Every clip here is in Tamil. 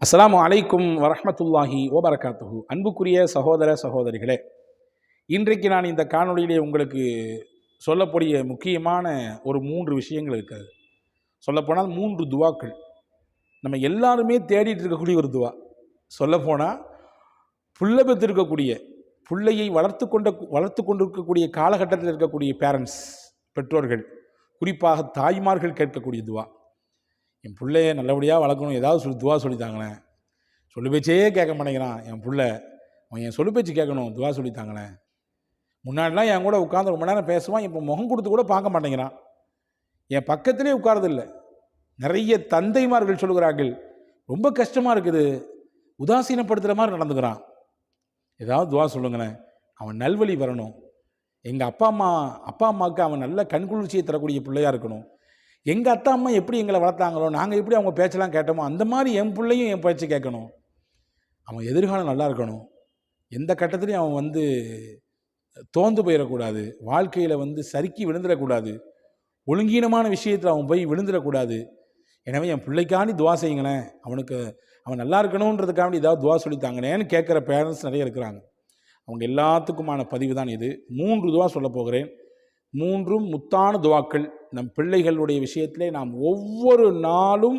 அஸ்ஸலாமு அலைக்கும் வரஹ்மத்துல்லாஹி வபரகாத்துஹு. அன்புக்குரிய சகோதர சகோதரிகளே, இன்றைக்கு நான் இந்த காணொளியிலே உங்களுக்கு சொல்லக்கூடிய முக்கியமான ஒரு 3 விஷயங்கள் இருக்கிறது. சொல்லப்போனால் 3 துவாக்கள். நம்ம எல்லாருமே தேடிட்டு இருக்கக்கூடிய ஒரு துவா. சொல்லப்போனால் புள்ள பெற்றிருக்கக்கூடிய பிள்ளையை வளர்த்து கொண்டிருக்கக்கூடிய காலகட்டத்தில் இருக்கக்கூடிய பேரண்ட்ஸ், பெற்றோர்கள், குறிப்பாக தாய்மார்கள் கேட்கக்கூடிய துவா. என் பிள்ளைய நல்லபடியாக வளர்க்கணும், ஏதாவது துவா சொல்லித்தாங்களேன். சொல்லு பேச்சே கேட்க மாட்டேங்கிறான் என் பிள்ளை, அவன் என் சொல்லு பேச்சு கேட்கணும், துவா சொல்லித்தாங்களேன். முன்னாடிலாம் என் கூட உட்காந்து ரொம்ப நேரம் பேசுவான், இப்போ முகம் கொடுத்து கூட பார்க்க மாட்டேங்கிறான், என் பக்கத்திலே உட்காரதில்லை. நிறைய தந்தைமார்கள் சொல்லுகிறார்கள், ரொம்ப கஷ்டமாக இருக்குது, உதாசீனப்படுத்துகிற மாதிரி நடந்துக்கிறான், ஏதாவது துவா சொல்லுங்களேன், அவன் நல்வழி வரணும், எங்கள் அப்பா அம்மாவுக்கு அவன் நல்ல கண்குளிர்ச்சியை தரக்கூடிய பிள்ளையாக இருக்கணும், எங்கள் அத்தா அம்மா எப்படி எங்களை வளர்த்தாங்களோ, நாங்கள் எப்படி அவங்க பேச்செல்லாம் கேட்டோமோ அந்த மாதிரி என் பிள்ளையும் என் பேச்சு கேட்கணும், அவன் எதிர்காலம் நல்லா இருக்கணும், எந்த கட்டத்துலையும் அவன் தோந்து போயிடக்கூடாது, வாழ்க்கையில் சறுக்கி விழுந்துடக்கூடாது, ஒழுங்கீனமான விஷயத்தில் அவன் போய் விழுந்துடக்கூடாது. எனவே என் பிள்ளைக்காண்டி துவா செய்யுங்களேன், அவன் நல்லா இருக்கணுன்றதுக்காண்டி ஏதாவது துவா சொல்லித்தாங்களேன்னு கேட்குற பேரண்ட்ஸ் நிறைய இருக்கிறாங்க. அவங்க எல்லாத்துக்குமான பதிவு தான் இது. 3 துவா சொல்ல போகிறேன். 3 முத்தான துவாக்கள். நம் பிள்ளைகளுடைய விஷயத்திலே நாம் ஒவ்வொரு நாளும்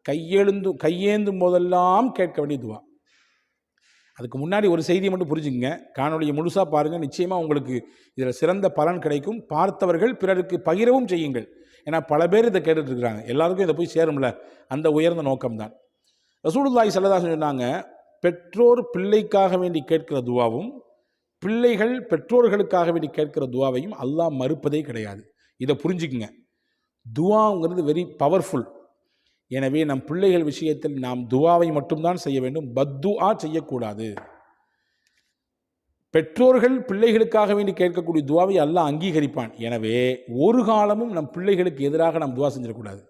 கையேந்தும் போதெல்லாம் கேட்க வேண்டிய துவா. அதுக்கு முன்னாடி ஒரு செய்தியை மட்டும் புரிஞ்சுக்கங்க, காணொலியை முழுசாக பாருங்கள், நிச்சயமாக உங்களுக்கு இதில் சிறந்த பலன் கிடைக்கும். பார்த்தவர்கள் பிறருக்கு பகிரவும் செய்யுங்கள். ஏன்னா பல பேர் இதை கேட்டுட்ருக்குறாங்க, எல்லாருக்கும் இதை போய் சேரும்ல, அந்த உயர்ந்த நோக்கம்தான். ரசூலுல்லாஹி ஸல்லல்லாஹு அலைஹி வஸல்லம் சொன்னாங்க, பெற்றோர் பிள்ளைக்காக வேண்டி கேட்கிற துவாவும் பிள்ளைகள் பெற்றோர்களுக்காக வேண்டி கேட்கிற துவாவையும் அல்லாஹ் மறுப்பதே கிடையாது. இதை புரிஞ்சுக்குங்க. துவாங்கிறது வெரி பவர்ஃபுல். எனவே நம் பிள்ளைகள் விஷயத்தில் நாம் துவாவை மட்டும்தான் செய்ய வேண்டும், பத்துஆ செய்யக்கூடாது. பெற்றோர்கள் பிள்ளைகளுக்காக வேண்டி கேட்கக்கூடிய துவாவை அல்லாஹ் அங்கீகரிப்பான். எனவே ஒரு காலமும் நம் பிள்ளைகளுக்கு எதிராக நாம் துவா செஞ்சிடக்கூடாது.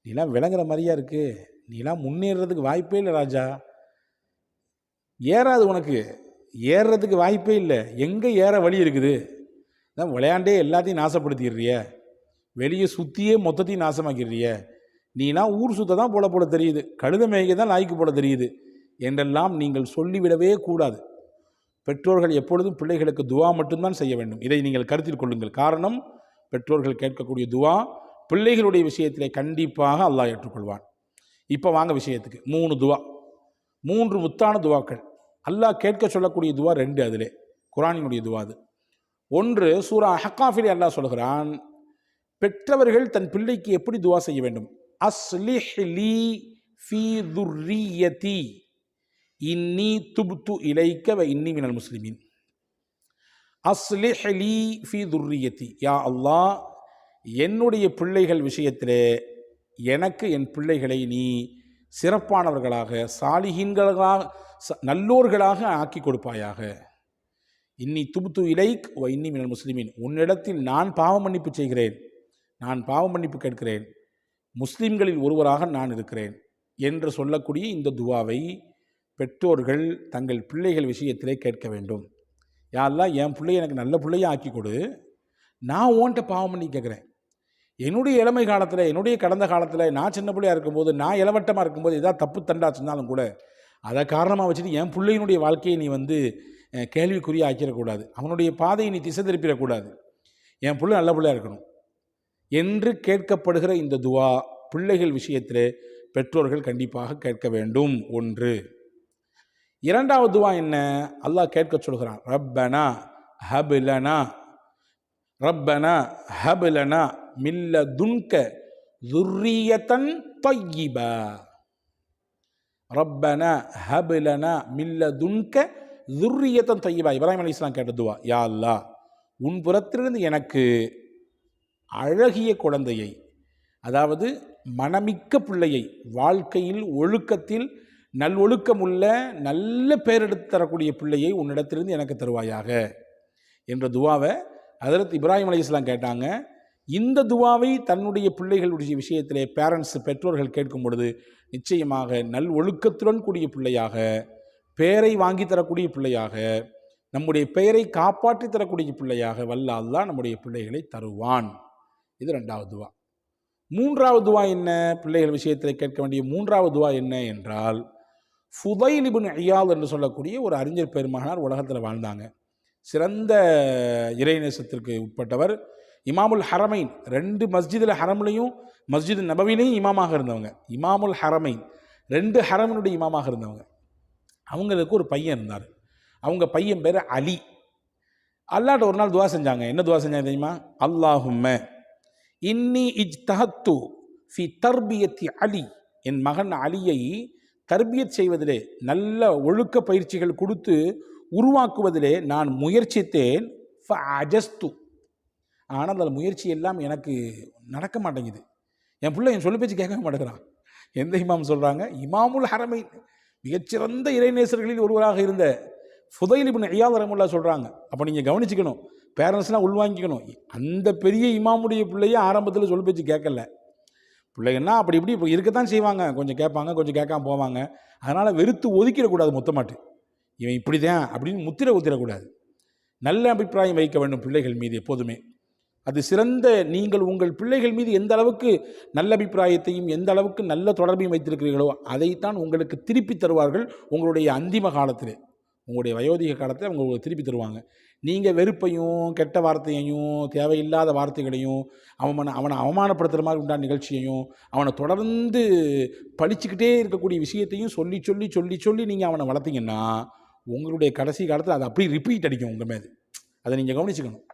நீலாம் விளங்குற மாதிரியா இருக்கு, நீலாம் முன்னேறதுக்கு வாய்ப்பே இல்லை ராஜா, ஏறாது, உனக்கு ஏறுறதுக்கு வாய்ப்பே இல்லை, எங்கே ஏற வழி இருக்குது, தான் விளையாண்டே எல்லாத்தையும் நாசப்படுத்திடுறிய, வெளியே சுற்றியே மொத்தத்தையும் நாசமாக்கிடுறிய, நீலாம் ஊர் சுத்த தான் போல தெரியுது, கழுத மேய்க்க தான் லாய்க்கு போல தெரியுது என்றெல்லாம் நீங்கள் சொல்லிவிடவே கூடாது. பெற்றோர்கள் எப்பொழுதும் பிள்ளைகளுக்கு துவா மட்டும்தான் செய்ய வேண்டும். இதை நீங்கள் கருத்தில் கொள்ளுங்கள். காரணம், பெற்றோர்கள் கேட்கக்கூடிய துவா பிள்ளைகளுடைய விஷயத்திலே கண்டிப்பாக அல்லாஹ் ஏற்றுக்கொள்வான். இப்போ வாங்க விஷயத்துக்கு. 3 துவா, 3 முத்தான துவாக்கள். அல்லாஹ் கேட்க சொல்லக்கூடிய துவா 2, அதிலே குர்ஆனினுடைய துவா. அது 1 சூரா அஹ்காஃபிலே அல்லாஹ் சொல்கிறான், பெற்றவர்கள் தன் பிள்ளைக்கு எப்படி துவா செய்ய வேண்டும். அஸ்லிஹ் லீ ஃபீ துர்ரியதி இன்னி துப்து இலைக்க வ இன்னி மினல் முஸ்லிமீன். அஸ்லிஹ் லீ ஃபீ துர்ரியதி, யா அல்லாஹ், என்னுடைய பிள்ளைகள் விஷயத்திலே எனக்கு என் பிள்ளைகளை நீ சிறப்பானவர்களாக, சாலிஹீன்களாக, நல்லோர்களாக ஆக்கி கொடுப்பாயாக. இன்னி துப்து இலைக் வ இன்னி மினல் முஸ்லிமீன், உன்னிடத்தில் நான் பாவ மன்னிப்பு செய்கிறேன், நான் பாவ மன்னிப்பு கேட்கிறேன், முஸ்லிம்களில் ஒருவராக நான் இருக்கிறேன் என்று சொல்லக்கூடிய இந்த துவாவை பெற்றோர்கள் தங்கள் பிள்ளைகள் விஷயத்திலே கேட்க வேண்டும். யா அல்லாஹ், என் பிள்ளையை எனக்கு நல்ல பிள்ளையை ஆக்கி கொடு, நான் உன்கிட்ட பாவம் பண்ணி கேட்குறேன். என்னுடைய இளமை காலத்தில், என்னுடைய கடந்த காலத்தில், நான் சின்ன பிள்ளையாக இருக்கும்போது, நான் இளவட்டமாக இருக்கும்போது ஏதாவது தப்பு தண்டா சொன்னாலும் கூட அதை காரணமாக வச்சுட்டு என் பிள்ளையினுடைய வாழ்க்கையை நீ கேள்விக்குறியாக ஆக்கிடக்கூடாது, அவனுடைய பாதையை நீ திசை திருப்பிடக்கூடாது, என் பிள்ளை நல்ல பிள்ளையாக இருக்கணும் என்று கேட்கப்படுகிற இந்த துவா பிள்ளைகள் விஷயத்திலே பெற்றோர்கள் கண்டிப்பாக கேட்க வேண்டும். 1. 2வது துவா என்ன? அல்லாஹ் கேட்க சொல்கிறான், ரப்பனா ஹப்லனா, ரப்பனா ஹப்லனா மில்லதுன்க ذுர்ரியத்தன் தய்யிபா, ரப்பனா ஹப்லனா மில்லதுன்க ذுர்ரியத்தன் தய்யிபா. இப்ராஹிம் அலைஹிஸ்ஸலாம் கேட்ட துவா. யா அல்லாஹ், உன் புறத்திலிருந்து எனக்கு அழகிய குழந்தையை, அதாவது மனமிக்க பிள்ளையை, வாழ்க்கையில் ஒழுக்கத்தில் நல்லொழுக்கம் உள்ள நல்ல பேரெடுத்து தரக்கூடிய பிள்ளையை உன்னிடத்திலிருந்து எனக்கு தருவாயாக என்ற துவாவை ஹஜ்ரத் இப்ராஹிம் அலைஹிஸ்ஸலாம் கேட்டாங்க. இந்த துவாவை தன்னுடைய பிள்ளைகளுடைய விஷயத்திலே பெற்றோர்கள் கேட்கும் பொழுது நிச்சயமாக நல் ஒழுக்கத்துடன் கூடிய பிள்ளையாக, பெயரை வாங்கி தரக்கூடிய பிள்ளையாக, நம்முடைய பெயரை காப்பாற்றி தரக்கூடிய பிள்ளையாக வல்ல அல்லாஹ் நம்முடைய பிள்ளைகளை தருவான். இது 2வது துவா. 3வது துவா என்ன? பிள்ளைகள் விஷயத்தில் கேட்க வேண்டிய 3வது துவா என்ன என்றால், ஃபுதைல் இப்னு இயாத் என்று சொல்லக்கூடிய ஒரு அறிஞர் பெருமகனார் உலகத்தில் வாழ்ந்தாங்க. சிறந்த இறைநேசத்திற்கு உட்பட்டவர். இமாமுல் ஹரமைன், 2 மஸ்ஜிதில் ஹரம்லையும் மஸ்ஜித் நபவிலையும் இமாமாக இருந்தவங்க. இமாமுல் ஹரமைன், 2 ஹரமினுடைய இமாமாக இருந்தவங்க. அவங்களுக்கு ஒரு பையன் இருந்தார். அவங்க பையன் பேர் அலி. அல்லாட்ட ஒரு நாள் துவா செஞ்சாங்க. என்ன துவா செஞ்சாங்க தெரியுமா? அல்லாஹும்ம இன்னி இஜ்தஹத்து ஃபி தர்பியத்தி அலி, என் மகன் அலியை தர்பியத் செய்வதிலே, நல்ல ஒழுக்க பயிற்சிகள் கொடுத்து உருவாக்குவதிலே நான் முயற்சித்தேன். ஃபஅஜஸ்து, ஆனால் அந்த முயற்சி எல்லாம் எனக்கு நடக்க மாட்டேங்குது. என் பிள்ளை என் சொல்லு பேச்சு கேட்க மாட்டேங்கிறான். எந்த இமாம் சொல்கிறாங்க? இமாமுல் ஹரமைன், மிகச்சிறந்த இறைநேசர்களில் ஒருவராக இருந்த ஃபுதைல் இப்னு இயாத் ரஹ்மத்துல்லாஹி சொல்கிறாங்க. அப்போ நீங்கள் கவனிச்சுக்கணும், பேரண்ட்ஸ்லாம் உள்வாங்கிக்கணும். அந்த பெரிய இமாமுடைய பிள்ளையே ஆரம்பத்தில் சொல்லு பேச்சு கேட்கல. பிள்ளைங்கன்னா அப்படி இப்படி இப்போ இருக்கத்தான் செய்வாங்க, கொஞ்சம் கேட்பாங்க, கொஞ்சம் கேட்காம போவாங்க. அதனால் வெறுத்து ஒதுக்கிடக்கூடாது மொத்தமாட்டு. இவன் இப்படி தான் அப்படின்னு முத்திரை ஊத்திடக்கூடாது. நல்ல அபிப்பிராயம் வைக்க வேண்டும் பிள்ளைகள் மீது எப்போதுமே. அது சிறந்த, நீங்கள் உங்கள் பிள்ளைகள் மீது எந்த அளவுக்கு நல்ல அபிப்பிராயத்தையும் எந்த அளவுக்கு நல்ல தொடர்பையும் வைத்திருக்கிறீர்களோ அதைத்தான் உங்களுக்கு திருப்பி தருவார்கள். உங்களுடைய அந்திம காலத்தில், உங்களுடைய வயோதிக காலத்தில் அவங்க உங்களுக்கு திருப்பி தருவாங்க. நீங்கள் வெறுப்பையும் கெட்ட வார்த்தையையும் தேவையில்லாத வார்த்தைகளையும் அவனை அவமானப்படுத்துகிற மாதிரி உண்டான நிகழ்ச்சியையும் அவனை தொடர்ந்து பழிச்சுக்கிட்டே இருக்கக்கூடிய விஷயத்தையும் சொல்லி சொல்லி சொல்லி சொல்லி நீங்கள் அவனை வளர்த்தீங்கன்னா உங்களுடைய கடைசி காலத்தில் அது அப்படியே ரிப்பீட் அடிக்கும் உங்கள் மேது. அதை நீங்கள் கவனிச்சுக்கணும்.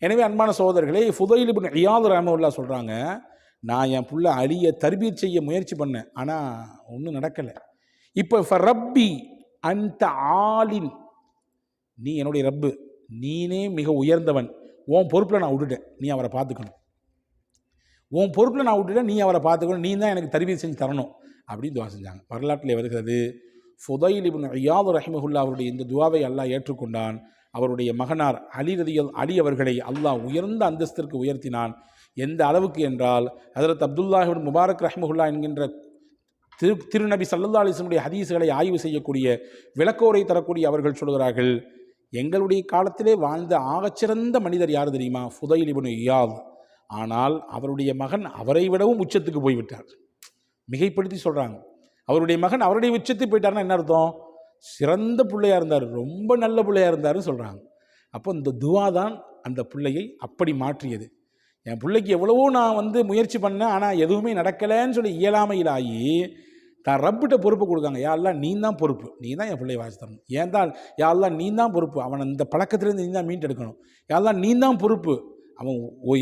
எனவே அன்பான சகோதரர்களே, ஃபுதைல் இப்னு இயாத் ரஹ்மத்துல்லாஹி சொல்கிறாங்க, நான் என் புள்ள அலியை தர்பியத் செய்ய முயற்சி பண்ணேன், ஆனால் ஒன்றும் நடக்கலை. இப்போ ரப்பி அந்த ஆலின், நீ என்னுடைய ரப்பு, நீனே மிக உயர்ந்தவன், உன் பொறுப்பில் நான் விட்டுட்டேன், நீ அவரை பார்த்துக்கணும். உன் பொறுப்பில் நான் விட்டுட்டேன், நீ அவரை பார்த்துக்கணும், நீ தான் எனக்கு தர்பியத் செஞ்சு தரணும் அப்படின்னு துவா செஞ்சாங்க. வரலாற்றில் வருகிறது, ஃபுதைல் இப்னு இயாத் ரஹ்மத்துல்லாஹி அவருடைய இந்த துவாவை அல்லாஹ் ஏற்றுக்கொண்டான். அவருடைய மகனார் அலி அவர்களை அல்லாஹ் உயர்ந்த அந்தஸ்திற்கு உயர்த்தினான். எந்த அளவுக்கு என்றால், ஹஜ்ரத் அப்துல்லாஹ் இப்னு முபாரக் ரஹ்மத்துல்லாஹி என்கின்ற திருநபி ஸல்லல்லாஹு அலைஹி வஸல்லம் ஹதீஸ்களை ஆய்வு செய்யக்கூடிய, விளக்கோரை தரக்கூடிய அவர்கள் சொல்கிறார்கள், எங்களுடைய காலத்திலே வாழ்ந்த ஆகச்சிறந்த மனிதர் யார் தெரியுமா? ஃபுதைல் இப்னு இயாத். ஆனால் அவருடைய மகன் அவரை விடவும் உச்சத்துக்கு போய்விட்டார். மிகைப்படுத்தி சொல்கிறாங்க. அவருடைய மகன் அவருடைய உச்சத்துக்கு போயிட்டார்னா என்ன அர்த்தம்? சிறந்த பிள்ளையாக இருந்தார், ரொம்ப நல்ல பிள்ளையாக இருந்தார்னு சொல்கிறாங்க. அப்போ இந்த துவா தான் அந்த பிள்ளையை அப்படி மாற்றியது. என் பிள்ளைக்கு எவ்வளவோ நான் முயற்சி பண்ணேன், ஆனால் எதுவுமே நடக்கலைன்னு சொல்லி இயலாமையில் ஆகி தான் ரப்பிட்ட பொறுப்பு கொடுக்காங்க. யா அல்லாஹ் நீ தான் பொறுப்பு, நீ தான் என் பிள்ளையை வாசி தரணும். ஏன் தான் யா அல்லாஹ் நீ தான் பொறுப்பு, அவனை இந்த பழக்கத்திலேருந்து நீ தான் மீட்டெடுக்கணும். யா அல்லாஹ் நீ தான் பொறுப்பு. அவன்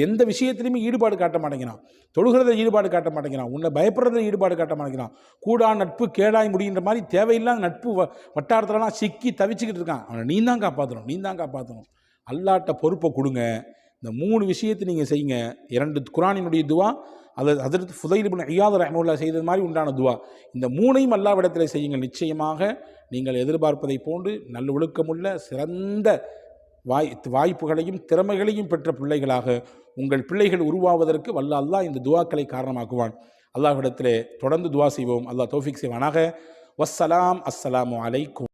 எந்த விஷயத்துலையுமே ஈடுபாடு காட்ட மாட்டேங்கிறான், தொழுகிறத ஈடுபாடு காட்ட மாட்டேங்கிறான், உன்னை பயப்படுறத ஈடுபாடு காட்ட மாட்டேங்கிறான், கூடா நட்பு கேடாய் முடிகின்ற மாதிரி தேவையில்லாத நட்பு வட்டாரத்துலலாம் சிக்கி தவிச்சுக்கிட்டு இருக்கான். அவனை நீ தான் காப்பாற்றணும், நீ தான் காப்பாற்றணும். அல்லாட்ட பொறுப்பை கொடுங்க. இந்த 3 விஷயத்தை நீங்கள் செய்யுங்க. 2 குர்ஆனினுடைய துவா, அது ஹஜ்ரத் ஃபுதைல் இப்னு இயாத் ரஹ்மத்துல்லாஹி செய்தது மாதிரி உண்டான துவா. இந்த 3ஐயும் அல்லாஹ்விடத்தில் செய்யுங்கள். நிச்சயமாக நீங்கள் எதிர்பார்ப்பதை போன்று நல்ல ஒழுக்கமுள்ள சிறந்த வாய்ப்புகளையும் திறமைகளையும் பெற்ற பிள்ளைகளாக உங்கள் பிள்ளைகள் உருவாவதற்கு வல்ல அல்லாஹ் இந்த துவாக்களை காரணமாக்குவான். அல்லாஹ்விடத்திலே தொடர்ந்து துவா செய்வோம். அல்லாஹ் தௌஃபீக் செய்வானாக. வஸ்ஸலாம். அஸ்ஸலாமு அலைக்கும்.